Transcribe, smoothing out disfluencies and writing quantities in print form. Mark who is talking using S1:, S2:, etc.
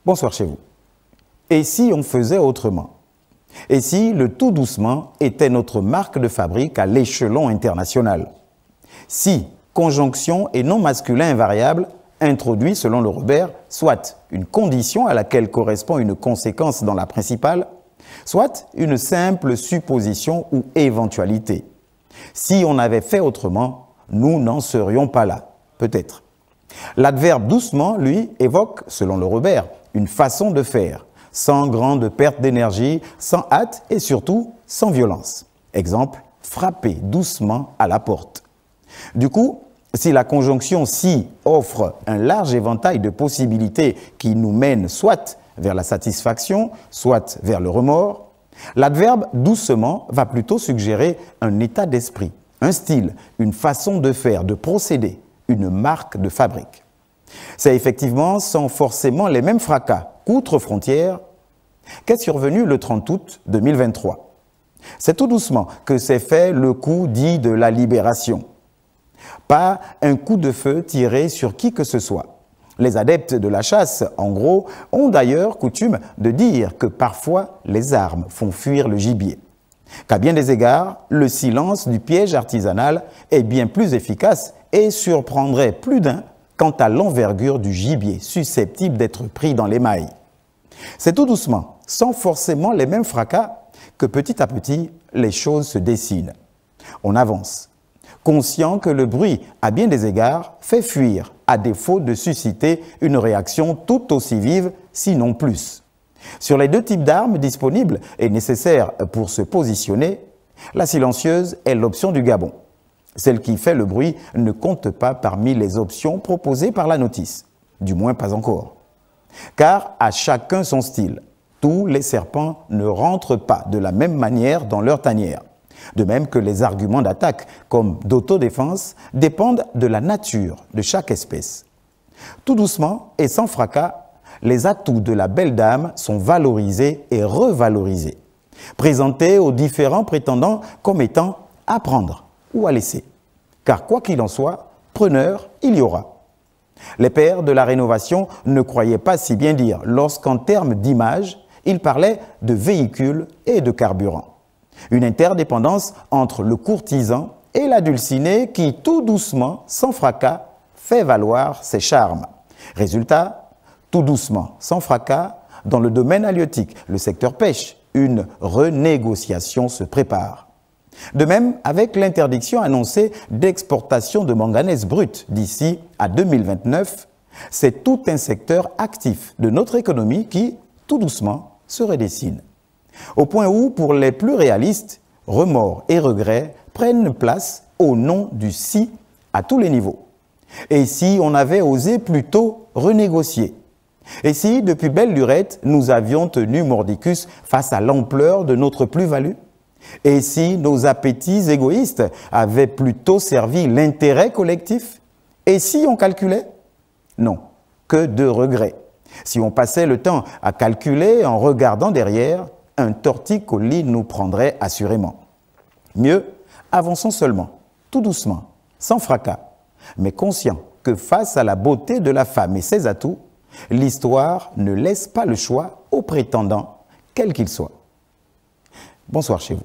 S1: Bonsoir chez vous. Et si on faisait autrement? Et si le tout doucement était notre marque de fabrique à l'échelon international? Si conjonction et nom masculin invariable introduit selon le Robert, soit une condition à laquelle correspond une conséquence dans la principale, soit une simple supposition ou éventualité. Si on avait fait autrement, nous n'en serions pas là, peut-être. L'adverbe doucement, lui, évoque, selon le Robert, une façon de faire, sans grande perte d'énergie, sans hâte et surtout sans violence. Exemple, frapper doucement à la porte. Du coup, si la conjonction « si » offre un large éventail de possibilités qui nous mènent soit vers la satisfaction, soit vers le remords, l'adverbe « doucement » va plutôt suggérer un état d'esprit, un style, une façon de faire, de procéder, une marque de fabrique. C'est effectivement sans forcément les mêmes fracas qu'outre-frontières qu'est survenu le 30 août 2023. C'est tout doucement que s'est fait le coup dit de la libération. Pas un coup de feu tiré sur qui que ce soit. Les adeptes de la chasse, en gros, ont d'ailleurs coutume de dire que parfois les armes font fuir le gibier. Qu'à bien des égards, le silence du piège artisanal est bien plus efficace et surprendrait plus d'un quant à l'envergure du gibier susceptible d'être pris dans les mailles. C'est tout doucement, sans forcément les mêmes fracas, que petit à petit, les choses se dessinent. On avance, conscient que le bruit, à bien des égards, fait fuir, à défaut de susciter une réaction tout aussi vive, sinon plus. Sur les deux types d'armes disponibles et nécessaires pour se positionner, la silencieuse est l'option du Gabon. Celle qui fait le bruit ne compte pas parmi les options proposées par la notice, du moins pas encore. Car à chacun son style, tous les serpents ne rentrent pas de la même manière dans leur tanière. De même que les arguments d'attaque, comme d'autodéfense, dépendent de la nature de chaque espèce. Tout doucement et sans fracas, les atouts de la belle dame sont valorisés et revalorisés, présentés aux différents prétendants comme étant à prendre ou à laisser. Car quoi qu'il en soit, preneur, il y aura. Les pères de la rénovation ne croyaient pas si bien dire lorsqu'en termes d'image, ils parlaient de véhicule et de carburant. Une interdépendance entre le courtisan et la dulcinée qui, tout doucement, sans fracas, fait valoir ses charmes. Résultat, tout doucement, sans fracas, dans le domaine halieutique, le secteur pêche, une renégociation se prépare. De même, avec l'interdiction annoncée d'exportation de manganèse brut d'ici à 2029, c'est tout un secteur actif de notre économie qui, tout doucement, se redessine. Au point où, pour les plus réalistes, remords et regrets prennent place au nom du « si » à tous les niveaux. Et si on avait osé plutôt renégocier? Et si, depuis belle lurette, nous avions tenu mordicus face à l'ampleur de notre plus-value? Et si nos appétits égoïstes avaient plutôt servi l'intérêt collectif? Et si on calculait? Non, que de regrets. Si on passait le temps à calculer en regardant derrière, un torticolis nous prendrait assurément. Mieux, avançons seulement, tout doucement, sans fracas, mais conscients que face à la beauté de la femme et ses atouts, l'histoire ne laisse pas le choix aux prétendants, quels qu'ils soient. Bonsoir chez vous.